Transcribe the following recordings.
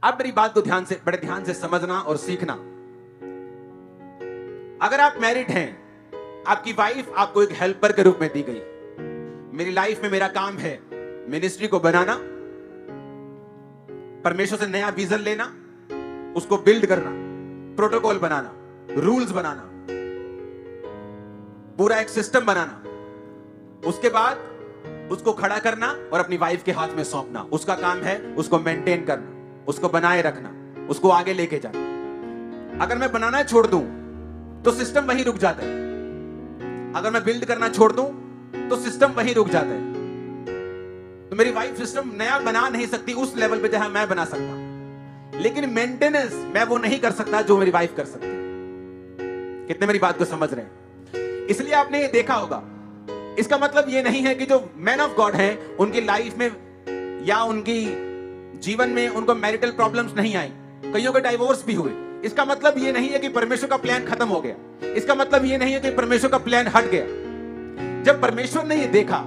अब मेरी बात को बड़े ध्यान से समझना और सीखना। अगर आप मैरिड हैं, आपकी वाइफ आपको एक हेल्पर के रूप में दी गई। मेरी लाइफ में मेरा काम है मिनिस्ट्री को बनाना, परमेश्वर से नया विजन लेना, उसको बिल्ड करना, प्रोटोकॉल बनाना, रूल्स बनाना, पूरा एक सिस्टम बनाना, उसके बाद उसको खड़ा करना और अपनी वाइफ के हाथ में सौंपना। उसका काम है उसको मेंटेन करना, उसको बनाए रखना, उसको आगे लेके जाना। अगर मैं बनाना छोड़ दूं तो सिस्टम वहीं रुक जाता है। अगर मैं बिल्ड करना छोड़ दूं तो सिस्टम वहीं रुक जाता है। तो मेरी वाइफ सिस्टम नया बना नहीं सकती उस लेवल पे जहां मैं बना सकता, लेकिन मेंटेनेंस मैं वो नहीं कर सकता जो मेरी वाइफ कर सकती। कितने मेरी बात को समझ रहे हैं? इसलिए आपने ये देखा होगा, इसका मतलब ये नहीं है कि जो मैन ऑफ गॉड हैं उनकी लाइफ में या उनकी जीवन में उनको मैरिटल प्रॉब्लम्स नहीं आई, कईयों के डाइवोर्स भी हुए। इसका मतलब ये नहीं है कि परमेश्वर का प्लान खत्म हो गया। इसका मतलब ये नहीं है कि परमेश्वर का प्लान हट गया। जब परमेश्वर ने ये देखा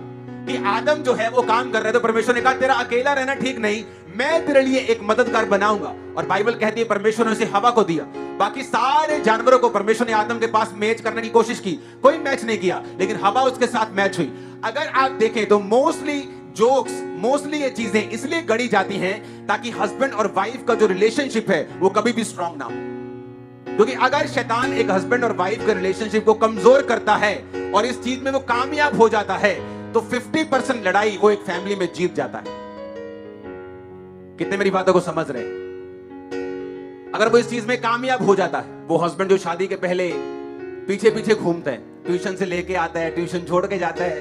कि आदम जो है वो काम कर रहा है, तो परमेश्वर ने कहा तेरा अकेला रहना ठीक नहीं, मैं तेरे लिए एक मददगार बनाऊंगा। और बाइबल कहती है परमेश्वर ने उसे हवा को दिया। बाकी सारे जानवरों को परमेश्वर ने आदम के पास मैच करने की कोशिश की, कोई मैच नहीं किया, लेकिन हवा उसके साथ मैच हुई। अगर आप देखें तो मोस्टली जोक्स, मोस्टली ये चीजें इसलिए गढ़ी जाती हैं ताकि हस्बैंड और वाइफ का जो रिलेशनशिप है वो कभी भी स्ट्रांग ना हो। क्योंकि अगर शैतान एक हस्बैंड और वाइफ के रिलेशनशिप को कमजोर करता है और इस चीज में वो कामयाब हो जाता है, तो 50% लड़ाई वो एक फैमिली में जीत जाता है। कितने मेरी बातों को समझ रहे हैं? अगर वो इस चीज में कामयाब हो जाता है, वो हस्बैंड जो शादी के पहले पीछे पीछे घूमता है, ट्यूशन से लेके आता है, ट्यूशन छोड़ के जाता है,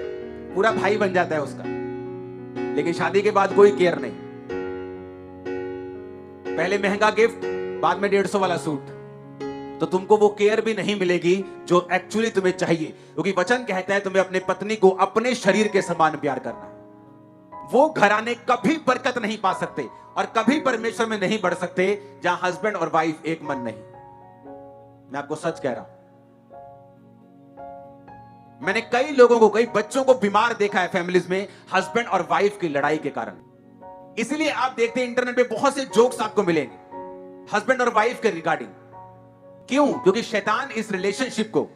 पूरा भाई बन जाता है उसका, लेकिन शादी के बाद कोई केयर नहीं। पहले महंगा गिफ्ट, बाद में 150 वाला सूट, तो तुमको वो केयर भी नहीं मिलेगी जो एक्चुअली तुम्हें चाहिए। क्योंकि वचन कहता है तुम्हें अपने पत्नी को अपने शरीर के समान प्यार करना। वो घराने कभी बरकत नहीं पा सकते और कभी परमेश्वर में नहीं बढ़ सकते जहां हस्बैंड और वाइफ एक मन नहीं। मैं आपको सच कह रहा हूं, मैंने कई लोगों को, कई बच्चों को बीमार देखा है फैमिलीज में हस्बैंड और वाइफ की लड़ाई के कारण। इसलिए आप देखते हैं इंटरनेट पे बहुत से जोक्स आपको मिलेंगे हस्बैंड और वाइफ के रिगार्डिंग। क्यों? क्योंकि शैतान इस रिलेशनशिप को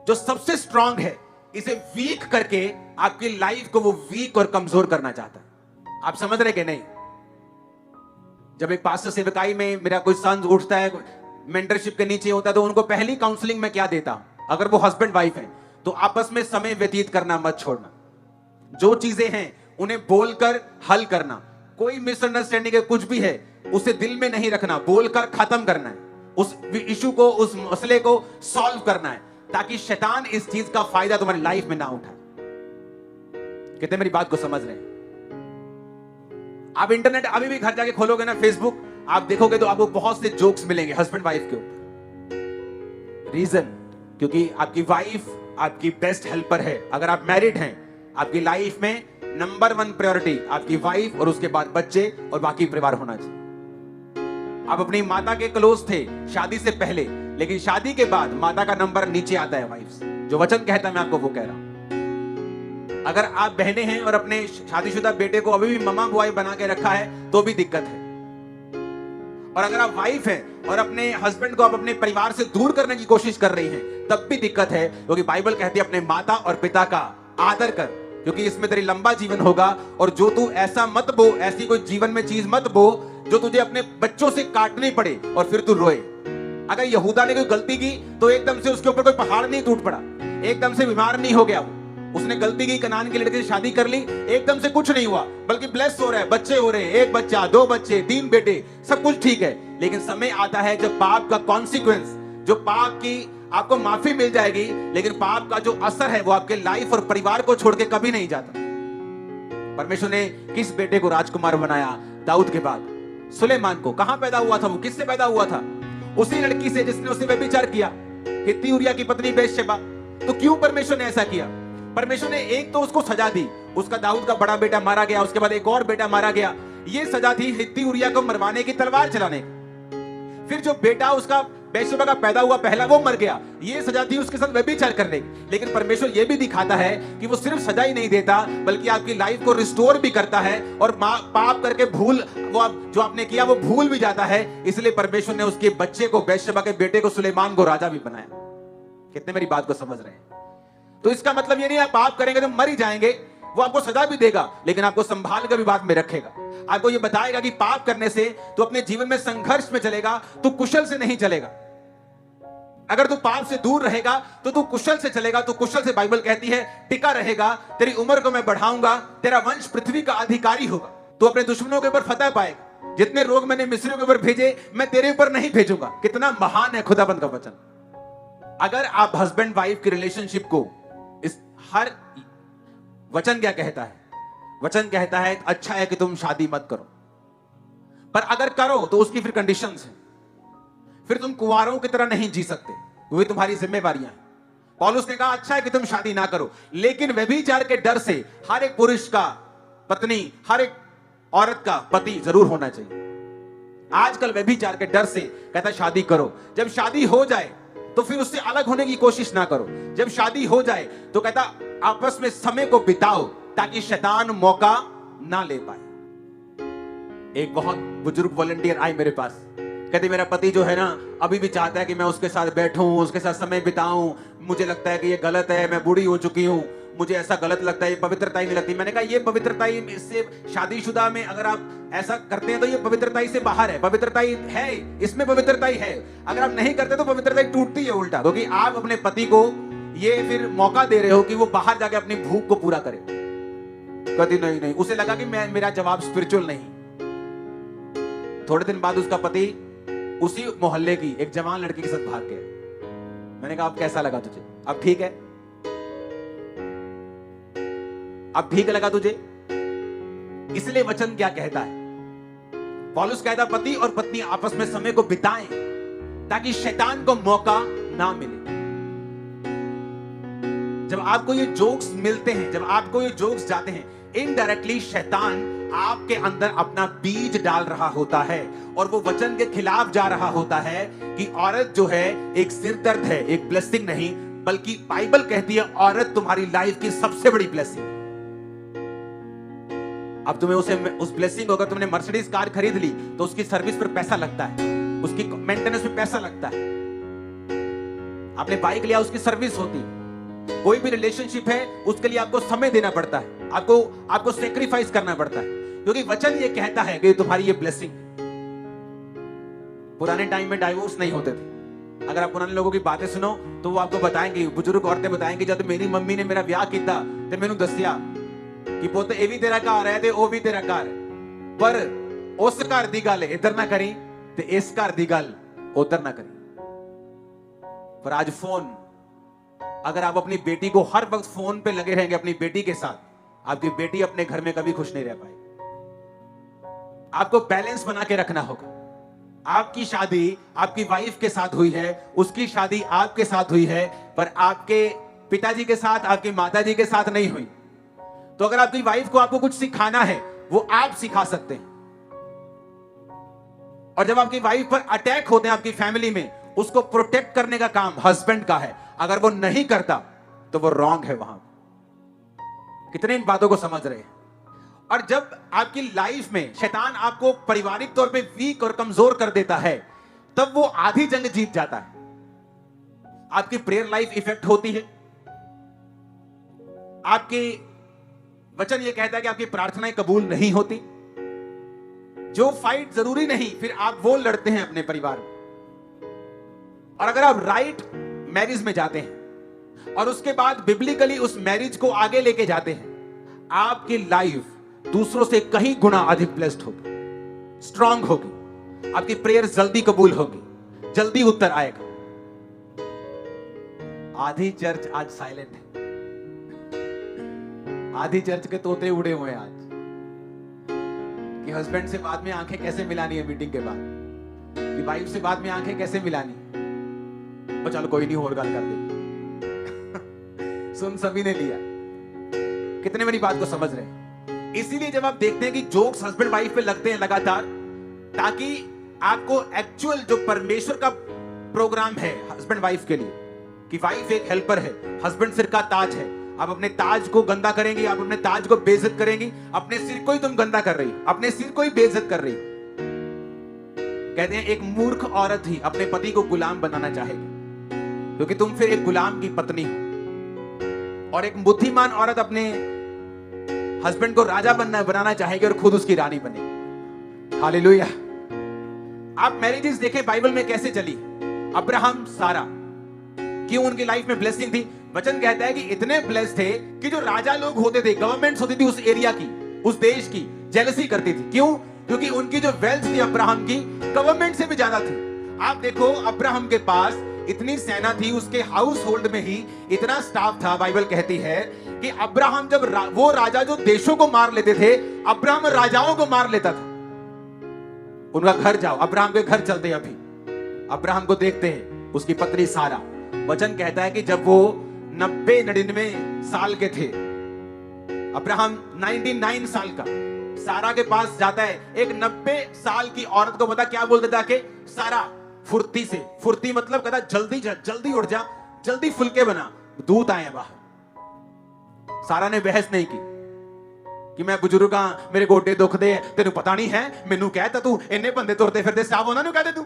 जो सबसे स्ट्रांग है, इसे वीक करके आपकी लाइफ को वो वीक और कमजोर करना चाहता है। आप समझ रहे कि नहीं? जब एक पास्टर सेवकाई में मेरा कोई सन उठता है, मेंटरशिप के नीचे होता है, तो उनको पहली काउंसलिंग में क्या देता हूं? अगर वो हस्बैंड वाइफ है तो आपस में समय व्यतीत करना मत छोड़ना। जो चीजें हैं उन्हें बोलकर हल करना। कोई मिसअंडरस्टैंडिंग कुछ भी है उसे दिल में नहीं रखना, बोलकर खत्म करना है। उस इशू को, उस मसले को सॉल्व करना है, ताकि शैतान इस चीज का फायदा तुम्हारी लाइफ में ना उठाए। कितने मेरी बात को समझ रहे हैं? आप इंटरनेट अभी भी घर जाके खोलोगे ना, फेसबुक, आप देखोगे तो आपको बहुत से जोक्स मिलेंगे हस्बैंड वाइफ के ऊपर। रीजन, क्योंकि आपकी वाइफ आपकी बेस्ट हेल्पर है। अगर आप मैरिड हैं, आपकी लाइफ में नंबर 1 प्रायोरिटी आपकी वाइफ और उसके बाद बच्चे और बाकी परिवार होना चाहिए। आप अपनी माता के क्लोज थे शादी से पहले, लेकिन शादी के बाद माता का नंबर नीचे आता है वाइफ से। जो वचन कहता है मैं आपको वो कह रहा हूं। अगर आप बहनें हैं और अपने शादीशुदा बेटे को अभी भी ममा बॉय बना के रखा है तो भी दिक्कत है। और अगर आप वाइफ हैं और अपने हस्बैंड को आप अपने परिवार से दूर करने की कोशिश कर रही हैं तब भी दिक्कत है। क्योंकि बाइबल कहती है अपने माता और पिता का आदर कर, क्योंकि इसमें तेरी लंबा जीवन होगा। और जो तू ऐसा मत बो, ऐसी कोई जीवन में चीज मत बो जो तुझे अपने बच्चों से काटनी पड़े और फिर तू रोए। अगर यहूदा ने कोई गलती की तो एकदम से उसके ऊपर कोई पहाड़ नहीं टूट पड़ा, एकदम से बीमार नहीं हो गया वो। उसने गलती की, कनान के लड़के से शादी कर ली, एकदम से कुछ नहीं हुआ, बल्कि ब्लेस हो रहा है, बच्चे हो रहे हैं, 1 बच्चा, 2 बच्चे, 3 बेटे, सब कुछ ठीक है। लेकिन समय आता है जब पाप का कॉन्सिक्वेंस, जो पाप की आपको माफी मिल जाएगी, लेकिन पाप का जो असर है वो आपके लाइफ और परिवार को छोड़ के कभी नहीं जाता। परमेश्वर ने किस बेटे को राजकुमार बनाया? दाऊद के बाद सुलेमान को। कहां पैदा हुआ था वो? किससे पैदा हुआ था? उसी लड़की से जिसने उससे व्यभिचार किया, हित्ती उरिया की पत्नी बेशेबा। तो क्यों परमेश्वर ने ऐसा किया? परमेश्वर ने एक तो उसको सजा दी, उसका दाऊद का बड़ा बेटा मारा गया, उसके बाद एक और बेटा मारा गया। ये सजा थी हित्ती उरिया को मरवाने की, तलवार चलाने की। फिर जो बेटा उसका बेशबा का पैदा हुआ पहला वो मर गया, ये सजा थी उसके साथ व्यभिचार करने की। लेकिन परमेश्वर ये भी दिखाता है कि वो सिर्फ सजा ही नहीं देता, बल्कि आपकी लाइफ को रिस्टोर भी करता है, और पाप करके भूल वो जो आपने किया वो भूल भी जाता है। इसलिए परमेश्वर ने उसके बच्चे को, बेशबा के बेटे को, सुलेमान को राजा भी बनाया। कितने मेरी बात को समझ रहे हैं? तो इसका मतलब ये नहीं आप पाप करेंगे तो मर ही जाएंगे, वो आपको सजा भी देगा, लेकिन आपको संभाल कर भी बाद में रखेगा। आपको ये बताएगा कि पाप करने से तो अपने जीवन में संघर्ष में चलेगा, तो कुशल से नहीं चलेगा। अगर तू पाप से दूर रहेगा तो तू कुशल से चलेगा, तो कुशल से बाइबल कहती है टिका रहेगा। तेरी उम्र को मैं बढ़ाऊंगा, तेरा वंश पृथ्वी का अधिकारी होगा, तू अपने दुश्मनों के ऊपर फतह पाएगा। जितने रोग मैंने मिस्रियों के ऊपर भेजे, मैं तेरे ऊपर नहीं भेजूंगा। कितना महान है खुदाबंद का वचन। अगर आप हस्बैंड वाइफ की रिलेशनशिप को, इस हर वचन क्या कहता है? वचन कहता है अच्छा है कि तुम शादी मत करो, पर अगर करो तो उसकी फिर कंडीशंस हैं। फिर तुम कुंवारों की तरह नहीं जी सकते, वही तुम्हारी जिम्मेवारियां हैं। पौलुस ने कहा अच्छा है कि तुम शादी ना करो, लेकिन व्यभिचार के डर से हर एक पुरुष का पत्नी, हर एक औरत का पति जरूर होना चाहिए। आजकल व्यभिचार के डर से कहता शादी करो, जब शादी हो जाए तो फिर उससे अलग होने की कोशिश ना करो। जब शादी हो जाए तो कहता आपस में समय को बिताओ, ताकि शैतान मौका ना ले पाए। एक बहुत बुजुर्ग वॉलंटियर आए मेरे पास, कहते मेरा पति जो है ना अभी भी चाहता है कि मैं उसके साथ बैठूं, उसके साथ समय बिताऊं। मुझे लगता है कि ये गलत है, मैं बूढ़ी हो चुकी हूं, मुझे ऐसा गलत लगता है, ये पवित्रता ही नहीं लगती। मैंने कहा ये पवित्रता ही, इससे शादीशुदा में अगर आप ऐसा करते हैं तो ये पवित्रता ही से बाहर है। पवित्रता ही है, इसमें पवित्रता ही है। अगर आप नहीं करते तो पवित्रता ही टूटती है उल्टा, क्योंकि आप अपने पति को ये फिर मौका दे रहे हो कि वो बाहर जाके अपनी भूख को पूरा करे। कभी नहीं, उसे लगा कि मेरा जवाब स्पिरिचुअल नहीं। थोड़े दिन बाद उसका पति उसी मोहल्ले की एक जवान लड़की के साथ भाग गया। मैंने कहा अब कैसा लगा तुझे? अब ठीक है? अब ठीक लगा तुझे? इसलिए वचन क्या कहता है? पौलुस कहता पति और पत्नी आपस में समय को बिताएं, ताकि शैतान को मौका ना मिले। जब आपको ये जोक्स मिलते हैं, जब आपको ये जोक्स जाते हैं, इनडायरेक्टली शैतान आपके अंदर अपना बीज डाल रहा होता है, और वो वचन के खिलाफ जा रहा होता है कि औरत जो है एक सिर दर्द है, एक ब्लेसिंग नहीं, बल्कि बाइबल कहती है औरत तुम्हारी लाइफ की सबसे बड़ी ब्लेसिंग। अब तुम्हें उस ब्लेसिंग को, अगर तुमने मर्सिडीज कार खरीद ली तो उसकी सर्विस पर पैसा लगता है, उसकी मेंटेनेंस पे पैसा लगता है। आपने बाइक लिया, उसकी सर्विस होती है। कोई भी रिलेशनशिप है उसके लिए आपको समय देना पड़ता है, आपको सेक्रीफाइस करना पड़ता है, क्योंकि वचन ये कहता है कि तुम्हारी ये ब्लेसिंग। पुराने टाइम में डाइवोर्स नहीं होते थे। अगर आप पुराने लोगों की बातें सुनो तो वो आपको बताएंगे, बुजुर्ग औरतें बताएंगे, जब मेरी मम्मी ने मेरा ब्याह किया तो मैंने दसिया कि पुत ये भी तेरा घर है ते वो भी तेरा घर है, पर उस घर दी गल इधर ना करी ते इस घर दी गल उधर ना करी। पर आज फोन, अगर आप अपनी बेटी को हर वक्त फोन पे लगे रहेंगे अपनी बेटी के साथ, आपकी बेटी अपने घर में कभी खुश नहीं रह पाएगी। आपको बैलेंस बना के रखना होगा। आपकी शादी आपकी वाइफ के साथ हुई है, उसकी शादी आपके साथ हुई है, पर आपके पिताजी के साथ, आपकी माताजी के साथ नहीं हुई। तो अगर आपकी वाइफ को आपको कुछ सिखाना है, वो आप सिखा सकते हैं। और जब आपकी वाइफ पर अटैक होते हैं आपकी फैमिली में, उसको प्रोटेक्ट करने का काम हस्बैंड का है। अगर वो नहीं करता तो वो रॉन्ग है वहां। कितने इन बातों को समझ रहे हैं? और जब आपकी लाइफ में शैतान आपको पारिवारिक तौर पे वीक और कमजोर कर देता है, तब वो आधी जंग जीत जाता है। आपकी प्रेयर लाइफ इफेक्ट होती है। आपकी वचन ये कहता है कि आपकी प्रार्थनाएं कबूल नहीं होती। जो फाइट जरूरी नहीं, फिर आप वो लड़ते हैं अपने परिवार में। और अगर आप राइट मैरिज में जाते हैं और उसके बाद बिब्लिकली उस मैरिज को आगे लेके जाते हैं, आपकी लाइफ दूसरों से कहीं गुना अधिक ब्लेस्ड होगी, स्ट्रांग होगी। आपकी प्रेयर जल्दी कबूल होगी, जल्दी उत्तर आएगा। आधी चर्च आज साइलेंट है। आधी चर्च के तोते उड़े हुए हैं आज कि हस्बैंड से बाद में आंखें कैसे मिलानी है मीटिंग के बाद, कि वाइफ से बाद में आंखें कैसे मिलानी। और चलो कोई नहीं, और गल कर दे। सुन सभी ने लिया। कितने मेरी बात को समझ रहे हैं? इसीलिए जब आप देखते हैं कि जोक्स हस्बैंड वाइफ पे लगते हैं लगातार, ताकि आपको एक्चुअल जो परमेश्वर का प्रोग्राम है हस्बैंड वाइफ के लिए कि वाइफ एक हेल्पर है, हस्बैंड सिर का ताज है। आप अपने ताज को गंदा करेंगी, आप अपने ताज को बेइज्जत करेंगी, अपने सिर को ही तुम गंदा कर रही, अपने सिर को ही बेइज्जत कर रही। कहते हैं एक मूर्ख औरत ही अपने पति को गुलाम बनाना चाहेगी, क्योंकि तुम फिर एक गुलाम की पत्नी हो। और एक बुद्धिमान औरत अपने हस्बैंड को राजा बनाना चाहेगी और खुद उसकी रानी बनेगी। हालेलुया। आप मैरिजेस देखें बाइबल में कैसे चली। अब्राहम, सारा, क्यों उनकी लाइफ में ब्लेसिंग थी? वचन कहता है कि इतने ब्लेस्ड थे कि जो राजा लोग होते थे, गवर्नमेंट्स होती थी उस एरिया की, उस देश की, जेलसी करती थी। क्यों? क्योंकि उनकी जो वेल्थ थी अब्राहम की, गवर्नमेंट से भी ज्यादा थी। आप देखो अब्राहम के पास इतनी सेना थी, उसके हाउस होल्ड में ही इतना स्टाफ था। बाइबल कहती है कि अब्राहम जब वो राजा जो देशों को मार लेते थे, अब्राहम राजाओं को मार लेता था। उनका घर जाओ, अब्राहम के घर चलते हैं, अभी अब्राहम को देखते हैं, उसकी पत्नी सारा। वचन कहता है कि जब वो 99 साल के थे, अब्राहम 99 साल का, सारा के पास जाता है। एक 90 साल की औरत को पता क्या बोल देता कि सारा फुर्ती से, फुर्ती मतलब कहता जल्दी उठ जा, जल्दी फुलके बना, दूत आए बाहर। सारा ने बहस नहीं की कि मैं बुजुर्ग हाँ, मेरे गोडे दुखदे, तेनू पता नहीं है, मैनू कहता तू इन्ने बंदे तुरते फिरते साफ होना नहीं कहते तू।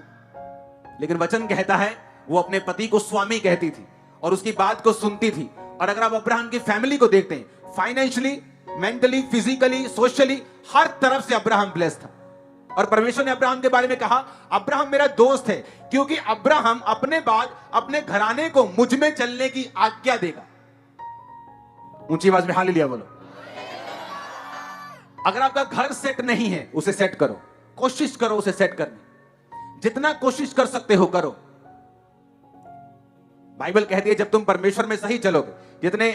लेकिन वचन कहता है वो अपने पति को स्वामी कहती थी और उसकी बात को सुनती थी। और अगर आप अब्राहम की फैमिली को देखते हैं, फाइनेंशियली, मेंटली, फिजिकली, सोशली, हर तरफ से अब्राहम ब्लेस्ड था। और परमेश्वर ने अब्राहम के बारे में कहा, अब्राहम मेरा दोस्त है, क्योंकि अब्राहम अपने बाद अपने घराने को मुझ में चलने की आज्ञा देगा। ऊंची आवाज में हालेलुया बोलो। अगर आपका घर सेट नहीं है, उसे सेट करो, कोशिश करो उसे सेट करने, जितना कोशिश कर सकते हो करो। बाइबल कहती है जब तुम परमेश्वर में सही चलोगे, जितने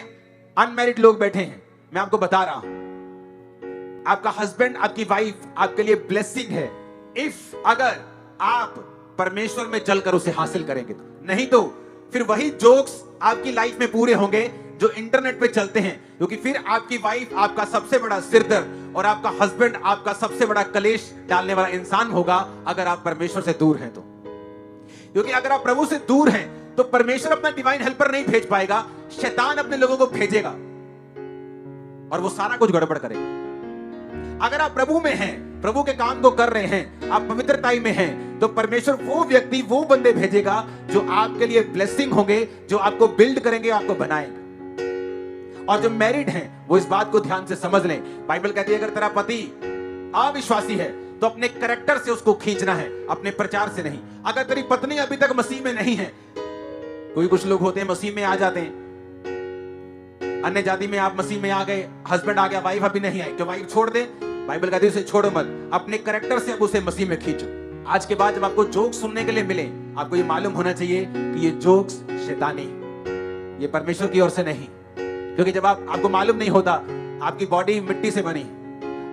अनमैरिड लोग बैठे हैं, मैं आपको बता रहा हूं, आपका हस्बैंड, आपकी वाइफ आपके लिए ब्लेसिंग है, इफ अगर आप परमेश्वर में चलकर उसे हासिल करेंगे तो। नहीं तो फिर वही जोक्स आपकी लाइफ में पूरे होंगे जो इंटरनेट पे चलते हैं, क्योंकि फिर आपकी वाइफ आपका सबसे बड़ा सिरदर्द और आपका हस्बैंड आपका सबसे बड़ा कलेश डालने वाला इंसान होगा अगर आप परमेश्वर से दूर हैं तो। क्योंकि अगर आप प्रभु से दूर हैं तो परमेश्वर अपना डिवाइन हेल्पर नहीं भेज पाएगा, शैतान अपने लोगों को भेजेगा और वो सारा कुछ गड़बड़ करेगा। अगर आप प्रभु में हैं, प्रभु के काम को कर रहे हैं, आप पवित्रता में हैं, तो परमेश्वर वो व्यक्ति, वो बंदे भेजेगा जो आपके लिए ब्लेसिंग होंगे, जो आपको बिल्ड करेंगे, आपको बनाएंगे। और जो मैरिड हैं वो इस बात को ध्यान से समझ लें। बाइबल कहती है अगर तेरा पति अविश्वासी है तो अपने कैरेक्टर से उसको खींचना है, अपने प्रचार से नहीं। अगर तेरी पत्नी अभी तक मसीह में नहीं है, कोई कुछ लोग होते हैं मसीह में आ जाते हैं, अन्य जाति में आप मसीह में आ गए, हस्बैंड आ गया, वाइफ अभी नहीं आई, तो वाइफ छोड़ दे। बाइबल कहती है उसे छोड़ो मत, अपने कैरेक्टर से अब उसे मसीह में खींचो। आज के बाद जब आपको जोक्स सुनने के लिए मिले, आपको ये मालूम होना चाहिए कि ये जोक्स शैतानी, ये परमेश्वर की ओर से नहीं। क्योंकि जब आपको मालूम नहीं होता, आपकी बॉडी मिट्टी से बनी,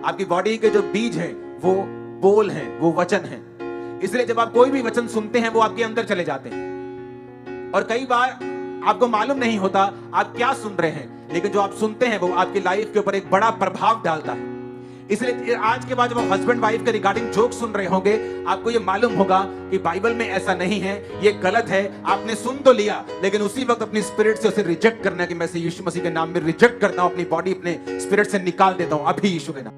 आपकी बॉडी के जो बीज हैं वो बोल हैं, वो वचन हैं। इसलिए जब आप कोई भी वचन सुनते हैं वो आपके अंदर चले जाते हैं और कई बार आपको मालूम नहीं होता आप क्या सुन रहे हैं, लेकिन जो आप सुनते हैं वो आपकी लाइफ के ऊपर एक बड़ा प्रभाव डालता है। इसलिए आज के बाद जब आप हस्बैंड वाइफ के रिगार्डिंग जोक सुन रहे होंगे, आपको ये मालूम होगा कि बाइबल में ऐसा नहीं है, ये गलत है। आपने सुन तो लिया, लेकिन उसी वक्त अपनी स्पिरिट से उसे रिजेक्ट करना कि मैं इसे यीशु मसीह के नाम में रिजेक्ट करता हूं, अपनी बॉडी अपने स्पिरिट से निकाल देता हूं अभी यीशु के नाम।